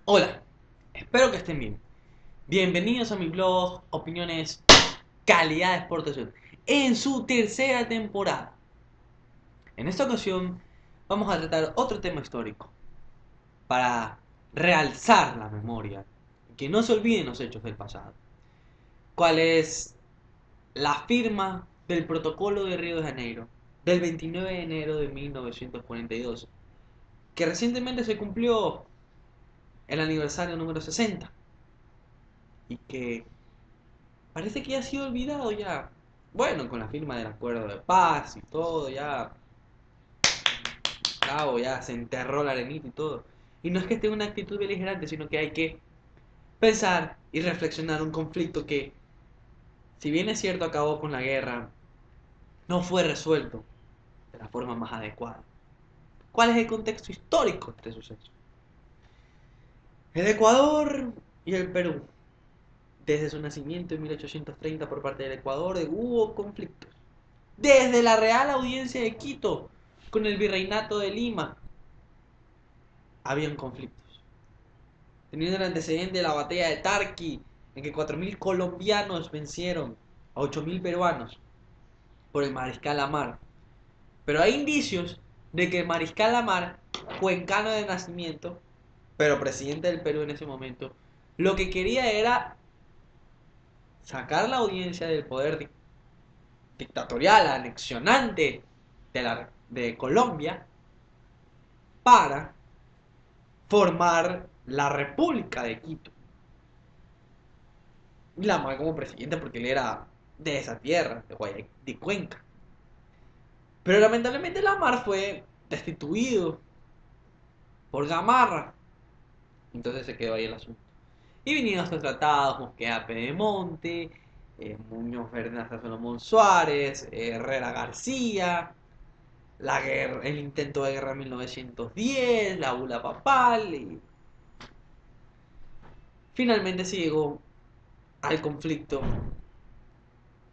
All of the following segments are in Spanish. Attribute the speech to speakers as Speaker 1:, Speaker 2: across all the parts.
Speaker 1: Hola, espero que estén bien. Bienvenidos a mi blog Opiniones Calidad de Exportación en su tercera temporada. En esta ocasión vamos a tratar otro tema histórico para realzar la memoria y que no se olviden los hechos del pasado. ¿Cuál es la firma del Protocolo de Río de Janeiro del 29 de enero de 1942? Que recientemente se cumplió el aniversario número 60 y que parece que ya ha sido olvidado ya. Bueno, con la firma del acuerdo de paz y todo, ya, cabo, ya se enterró la arenita y todo. Y no es que esté en una actitud beligerante, sino que hay que pensar y reflexionar un conflicto que, si bien es cierto, acabó con la guerra, no fue resuelto de la forma más adecuada. ¿Cuál es el contexto histórico de este suceso? El Ecuador y el Perú. Desde su nacimiento en 1830 por parte del Ecuador hubo conflictos. Desde la Real Audiencia de Quito con el Virreinato de Lima habían conflictos. Teniendo el antecedente de la batalla de Tarqui, en que 4.000 colombianos vencieron a 8.000 peruanos por el Mariscal Amar. Pero hay indicios de que el Mariscal Amar, cuencano de nacimiento, pero presidente del Perú en ese momento, lo que quería era sacar la audiencia del poder dictatorial, anexionante de Colombia, para formar la República de Quito. Y la Lamar como presidente porque él era de esa tierra, de Cuenca. Pero lamentablemente Lamar fue destituido por Gamarra. Entonces se quedó ahí el asunto. Y vinieron estos tratados, Mosquera Pedemonte, Muñoz Fernández Solomón Suárez, Herrera García, el intento de guerra de 1910, la bula papal, y finalmente se llegó al conflicto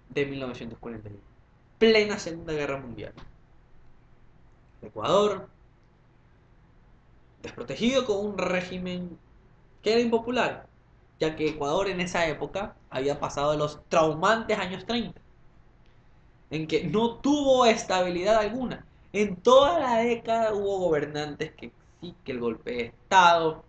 Speaker 1: de 1941. Plena Segunda Guerra Mundial. Ecuador, desprotegido con un régimen que era impopular, ya que Ecuador en esa época había pasado de los traumantes años 30, en que no tuvo estabilidad alguna. En toda la década hubo gobernantes que sí, que el golpe de Estado,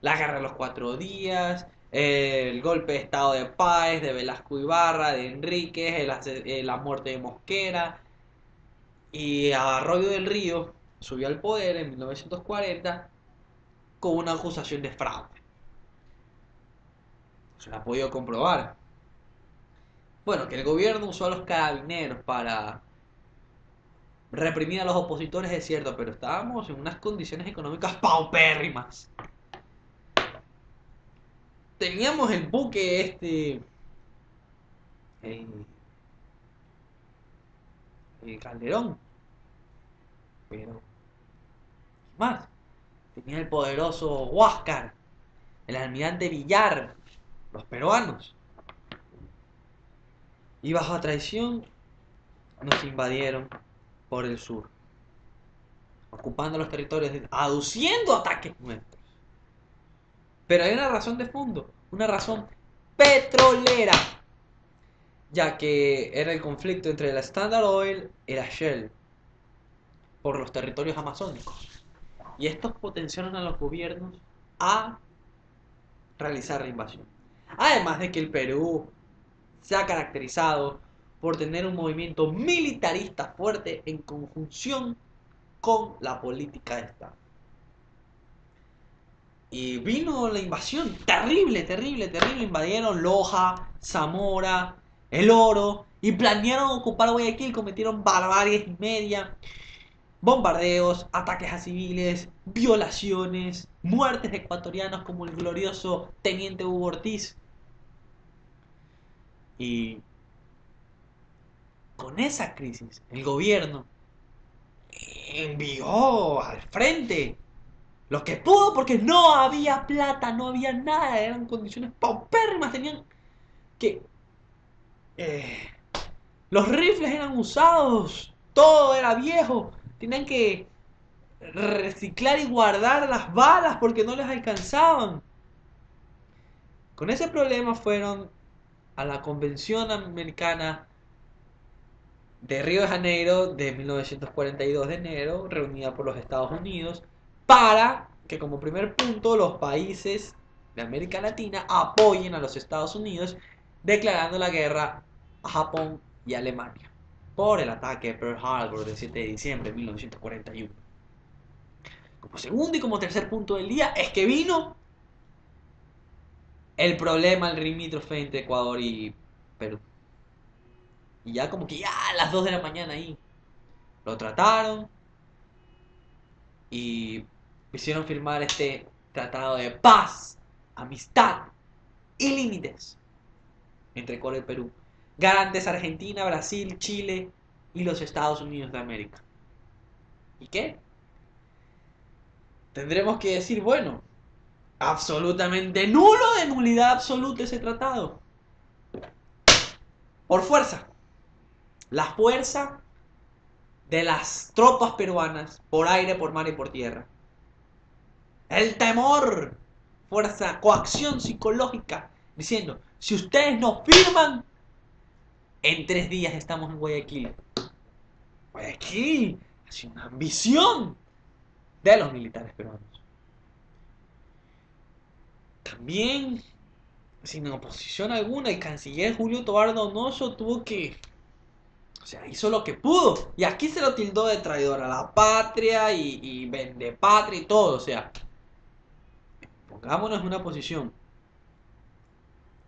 Speaker 1: la guerra de los 4 días, el golpe de Estado de Páez, de Velasco Ibarra, de Enríquez, la muerte de Mosquera, y Arroyo del Río subió al poder en 1940 con una acusación de fraude. Se la ha podido comprobar. Bueno, que el gobierno usó a los carabineros para reprimir a los opositores es cierto, pero estábamos en unas condiciones económicas paupérrimas. Teníamos el buque eh, el Calderón, pero más. Tenía el poderoso Huáscar, el almirante Villar, los peruanos. Y bajo traición nos invadieron por el sur, ocupando los territorios, aduciendo ataques nuestros. Pero hay una razón de fondo, una razón petrolera, ya que era el conflicto entre la Standard Oil y la Shell por los territorios amazónicos. Y estos potenciaron a los gobiernos a realizar la invasión. Además de que el Perú se ha caracterizado por tener un movimiento militarista fuerte en conjunción con la política de Estado. Y vino la invasión, terrible, terrible, terrible. Invadieron Loja, Zamora, El Oro y planearon ocupar Guayaquil. Cometieron barbaries y media, bombardeos, ataques a civiles, violaciones, muertes de ecuatorianos como el glorioso teniente Hugo Ortiz. Y con esa crisis, el gobierno envió al frente lo que pudo porque no había plata, no había nada, eran condiciones paupérrimas, tenían que... eh, los rifles eran usados, todo era viejo, tenían que reciclar y guardar las balas porque no les alcanzaban. Con ese problema fueron a la Convención Americana de Río de Janeiro de 1942 de enero, reunida por los Estados Unidos, para que como primer punto los países de América Latina apoyen a los Estados Unidos declarando la guerra a Japón y Alemania por el ataque de Pearl Harbor del 7 de diciembre de 1941. Como segundo y como tercer punto del día es que vino el problema, el limítrofe entre Ecuador y Perú. Y ya como que ya a las 2 de la mañana ahí lo trataron y hicieron firmar este tratado de paz, amistad y límites entre Ecuador y Perú. Garantes Argentina, Brasil, Chile y los Estados Unidos de América. ¿Y qué? Tendremos que decir, bueno, absolutamente nulo, de nulidad absoluta ese tratado. Por fuerza. La fuerza de las tropas peruanas, por aire, por mar y por tierra. El temor, fuerza, coacción psicológica, diciendo, si ustedes no firman, en 3 días estamos en Guayaquil. Guayaquil ha sido una ambición de los militares peruanos. También, sin oposición alguna, el canciller Julio Tobar Donoso tuvo que... O sea, hizo lo que pudo. Y aquí se lo tildó de traidor a la patria y vendepatria y todo. O sea, pongámonos en una posición.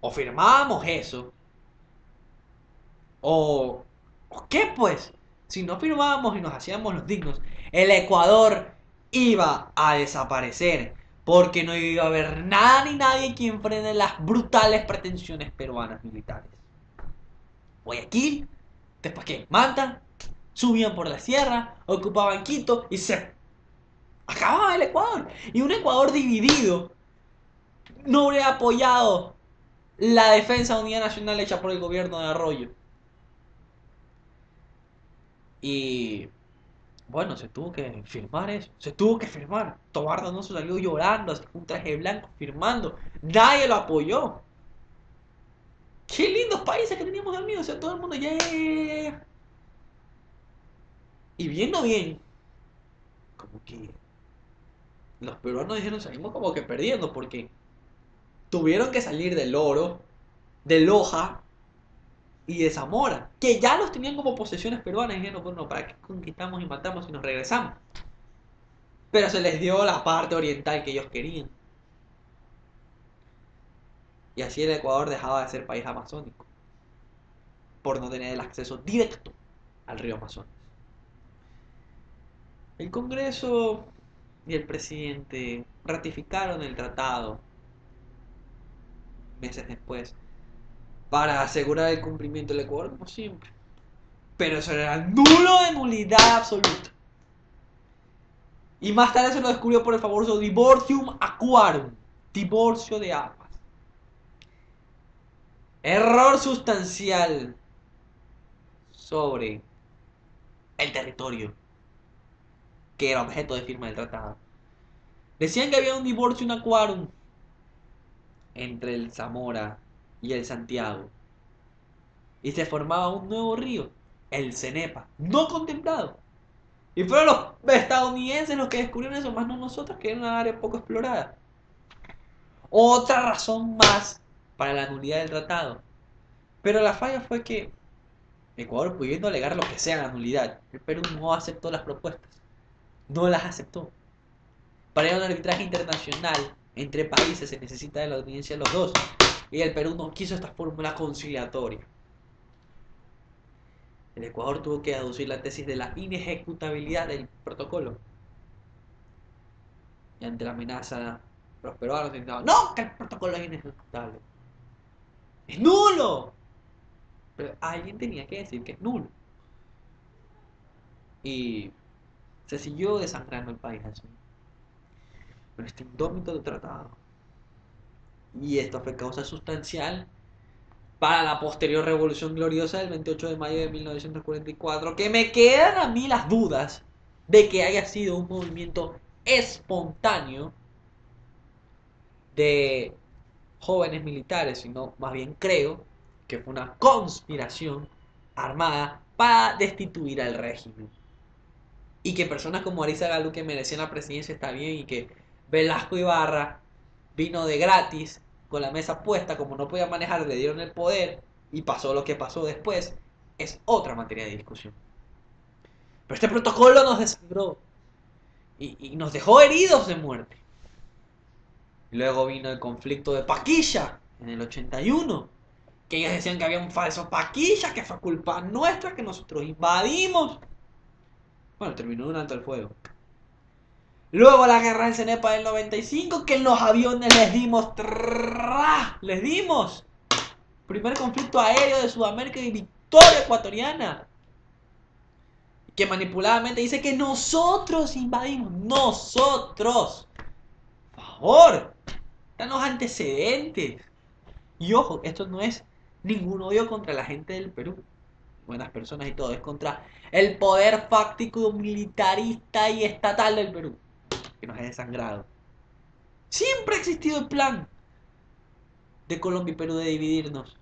Speaker 1: O firmábamos eso. ¿O qué pues? Si no firmábamos y nos hacíamos los dignos, el Ecuador iba a desaparecer. Porque no iba a haber nada ni nadie quien frene las brutales pretensiones peruanas militares. Guayaquil, después que Manta, subían por la sierra, ocupaban Quito y se acababa el Ecuador. Y un Ecuador dividido no hubiera apoyado la defensa de unidad nacional hecha por el gobierno de Arroyo. Y bueno, se tuvo que firmar eso. Se tuvo que firmar. Tobar Donoso salió llorando, así con un traje blanco, firmando. Nadie lo apoyó. Qué lindos países que teníamos de amigos. O sea, todo el mundo ya. Y viendo bien, como que los peruanos dijeron, salimos como que perdiendo, porque tuvieron que salir del Oro, de Loja y de Zamora, que ya los tenían como posesiones peruanas, y dijeron, bueno, ¿para qué conquistamos y matamos y nos regresamos? Pero se les dio la parte oriental que ellos querían. Y así el Ecuador dejaba de ser país amazónico, por no tener el acceso directo al río Amazonas. El Congreso y el presidente ratificaron el tratado meses después para asegurar el cumplimiento del Ecuador como siempre. Pero eso era nulo, de nulidad absoluta. Y más tarde se lo descubrió por el famoso Divorcium Aquarum, divorcio de aguas. Error sustancial sobre el territorio que era objeto de firma del tratado. Decían que había un Divorcium Aquarum entre el Zamora y el Santiago. Y se formaba un nuevo río, el Cenepa, no contemplado. Y fueron los estadounidenses los que descubrieron eso, más no nosotros, que era una área poco explorada. Otra razón más para la nulidad del tratado. Pero la falla fue que Ecuador, pudiendo alegar lo que sea la nulidad, el Perú no aceptó las propuestas. No las aceptó. Para ir a un arbitraje internacional entre países se necesita de la audiencia de los dos. Y el Perú no quiso esta fórmula conciliatoria. El Ecuador tuvo que aducir la tesis de la inejecutabilidad del protocolo. Y ante la amenaza, los peruanos intentaban, no, que el protocolo es inejecutable. ¡Es nulo! Pero alguien tenía que decir que es nulo. Y se siguió desangrando el país así. Pero este indómito de tratado. Y esto fue causa sustancial para la posterior revolución gloriosa del 28 de mayo de 1944, que me quedan a mí las dudas de que haya sido un movimiento espontáneo de jóvenes militares, sino más bien creo que fue una conspiración armada para destituir al régimen. Y que personas como Arizaga que merecían la presidencia está bien, y que Velasco Ibarra vino de gratis con la mesa puesta, como no podía manejar, le dieron el poder y pasó lo que pasó después, es otra materia de discusión. Pero este protocolo nos desangró y nos dejó heridos de muerte. Luego vino el conflicto de Paquilla en el 81, que ellos decían que había un falso Paquilla, que fue culpa nuestra, que nosotros invadimos. Bueno, terminó un alto el fuego. Luego la guerra del Cenepa del 95, que en los aviones les dimos. Les dimos. Primer conflicto aéreo de Sudamérica y victoria ecuatoriana. Que manipuladamente dice que nosotros invadimos. Nosotros. Por favor. Están los antecedentes. Y ojo, esto no es ningún odio contra la gente del Perú. Buenas personas y todo. Es contra el poder fáctico, militarista y estatal del Perú, que nos ha desangrado. Siempre ha existido el plan de Colombia y Perú de dividirnos,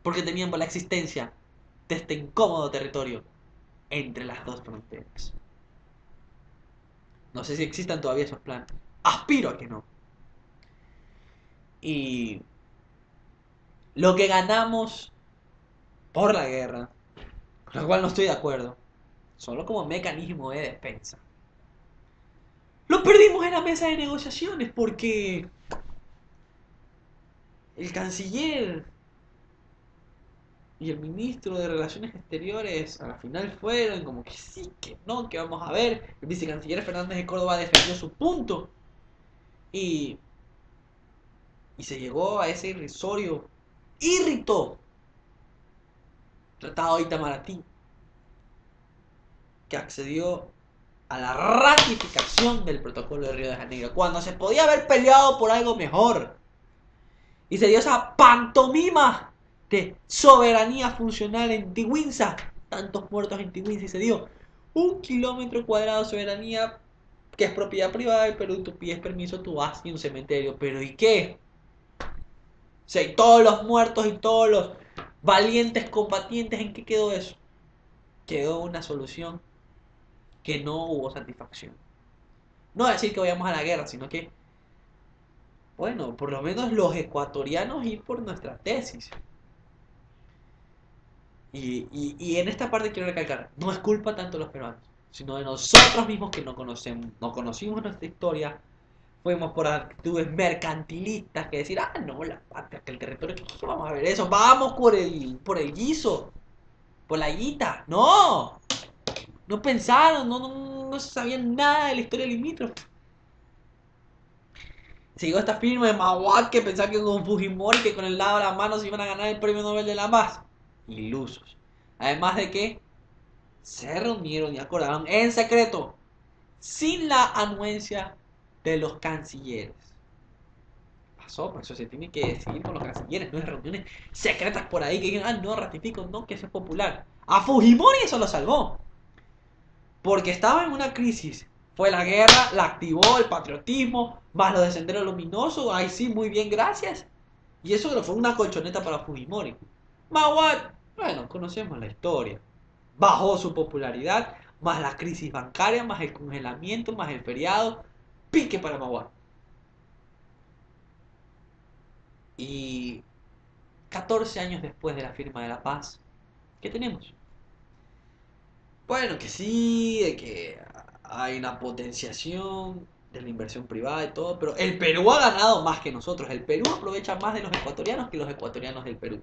Speaker 1: porque teníamos la existencia de este incómodo territorio entre las dos fronteras. No sé si existan todavía esos planes. Aspiro a que no. Y lo que ganamos por la guerra, con lo cual no estoy de acuerdo, solo como mecanismo de defensa, lo perdimos en la mesa de negociaciones porque el canciller y el ministro de Relaciones Exteriores a la final fueron como que sí, que no, que vamos a ver. El vicecanciller Fernández de Córdoba defendió su punto y, y se llegó a ese irrisorio, irritó Tratado de Itamaraty, que accedió a la ratificación del protocolo de Río de Janeiro, cuando se podía haber peleado por algo mejor. Y se dio esa pantomima de soberanía funcional en Tiwinsa. Tantos muertos en Tiwinsa y se dio 1 kilómetro cuadrado de soberanía que es propiedad privada del Perú. Tú pides permiso, tú vas y un cementerio. ¿Pero y qué? O sea, y todos los muertos y todos los valientes combatientes, ¿en qué quedó eso? Quedó una solución que no hubo satisfacción. No decir que vayamos a la guerra, sino que, bueno, por lo menos los ecuatorianos ir por nuestra tesis. Y en esta parte quiero recalcar, no es culpa tanto de los peruanos, sino de nosotros mismos que no conocemos, no conocimos nuestra historia, fuimos por actitudes mercantilistas, que decir, ah, no, la patria, que el territorio, ¿qué vamos a ver eso? Vamos por el guiso, por la guita. No, no pensaron, no sabían nada de la historia limítrofe. Se llegó esta firma de Mawad que pensaba que con Fujimori, que con el lado de la mano se iban a ganar el premio Nobel de la Paz. Ilusos. Además de que se reunieron y acordaron en secreto, sin la anuencia de los cancilleres. Pasó, por eso se tiene que decidir con los cancilleres, no es reuniones secretas por ahí que digan, ah, no, ratifico, no, que eso es popular. A Fujimori eso lo salvó, porque estaba en una crisis. Fue la guerra, la activó el patriotismo, más lo de Sendero Luminoso, ahí sí, muy bien, gracias. Y eso fue una colchoneta para Fujimori. Mawad, bueno, conocemos la historia. Bajó su popularidad, más la crisis bancaria, más el congelamiento, más el feriado, pique para Mawad. Y 14 años después de la firma de la paz, ¿qué tenemos? Bueno, que sí, de que hay una potenciación de la inversión privada y todo, pero el Perú ha ganado más que nosotros. El Perú aprovecha más de los ecuatorianos que los ecuatorianos del Perú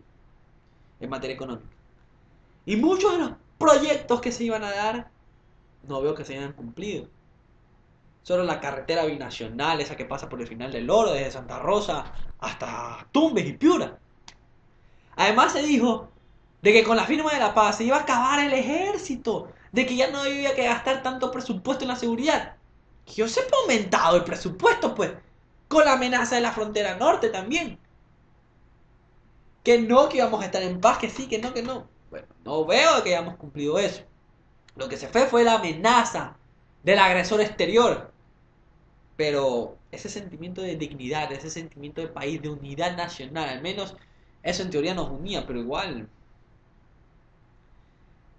Speaker 1: en materia económica. Y muchos de los proyectos que se iban a dar, no veo que se hayan cumplido. Solo la carretera binacional, esa que pasa por el final del Oro, desde Santa Rosa hasta Tumbes y Piura. Además se dijo de que con la firma de la paz se iba a acabar el ejército, de que ya no había que gastar tanto presupuesto en la seguridad. Que yo sepa aumentado el presupuesto, pues, con la amenaza de la frontera norte también. Que íbamos a estar en paz, que sí, que no. Bueno, no veo que hayamos cumplido eso. Lo que se fue la amenaza del agresor exterior. Pero ese sentimiento de dignidad, ese sentimiento de país, de unidad nacional, al menos eso en teoría nos unía, pero igual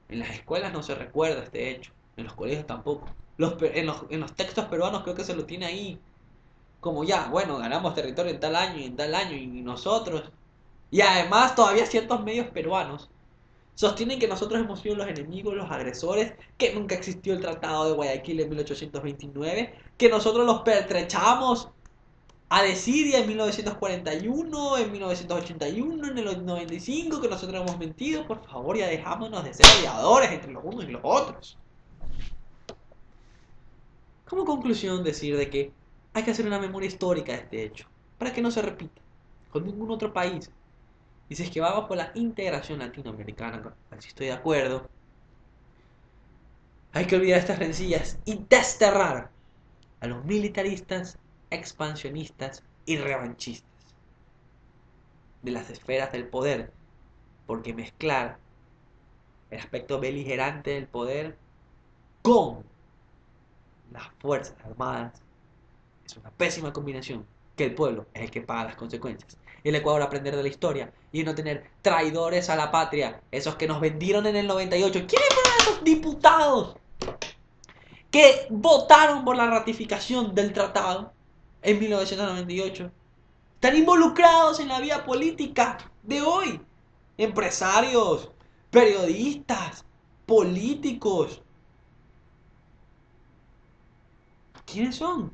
Speaker 1: en las escuelas no se recuerda este hecho, en los colegios tampoco. En los textos peruanos creo que se lo tiene ahí, como ya, bueno, ganamos territorio en tal año y en tal año y nosotros. Y además todavía ciertos medios peruanos sostienen que nosotros hemos sido los enemigos, los agresores, que nunca existió el Tratado de Guayaquil en 1829, que nosotros los pertrechamos a desidia en 1941, en 1981, en el 95, que nosotros hemos mentido. Por favor, ya dejámonos de ser odiadores entre los unos y los otros. Como conclusión, decir de que hay que hacer una memoria histórica de este hecho, para que no se repita con ningún otro país. Y si es que vamos por la integración latinoamericana, con la que estoy de acuerdo, hay que olvidar estas rencillas y desterrar a los militaristas, expansionistas y revanchistas de las esferas del poder, porque mezclar el aspecto beligerante del poder con las Fuerzas Armadas es una pésima combinación, que el pueblo es el que paga las consecuencias. Y el Ecuador aprender de la historia y no tener traidores a la patria, esos que nos vendieron en el 98. ¿Quiénes fueron esos diputados que votaron por la ratificación del tratado en 1998? Están involucrados en la vida política de hoy. Empresarios, periodistas, políticos. ¿Quiénes son?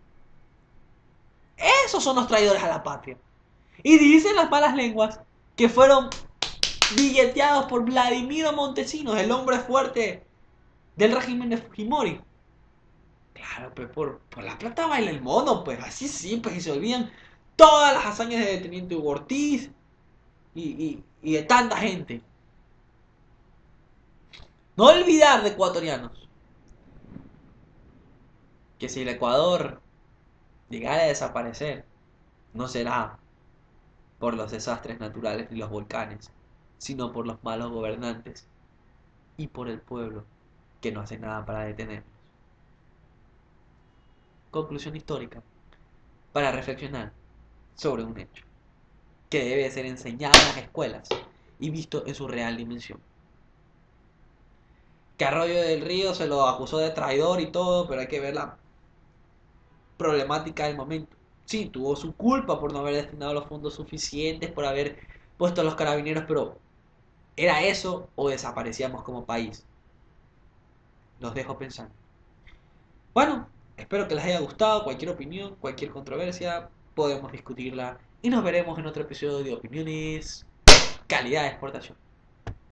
Speaker 1: Esos son los traidores a la patria. Y dicen las malas lenguas que fueron billeteados por Vladimiro Montesinos, el hombre fuerte del régimen de Fujimori. Claro, pues por la plata baila el mono, pues así sí, pues y se olvidan todas las hazañas de Teniente Hugo Ortiz y de tanta gente. No olvidar de ecuatorianos que si el Ecuador llegara a desaparecer, no será por los desastres naturales ni los volcanes, sino por los malos gobernantes y por el pueblo que no hace nada para detenerlos. Conclusión histórica para reflexionar sobre un hecho que debe ser enseñado en las escuelas y visto en su real dimensión. Que Arroyo del Río se lo acusó de traidor y todo, pero hay que ver la problemática del momento. Sí, tuvo su culpa por no haber destinado los fondos suficientes, por haber puesto a los carabineros, pero ¿era eso o desaparecíamos como país? Los dejo pensando. Bueno, espero que les haya gustado. Cualquier opinión, cualquier controversia, podemos discutirla y nos veremos en otro episodio de Opiniones Calidad de Exportación.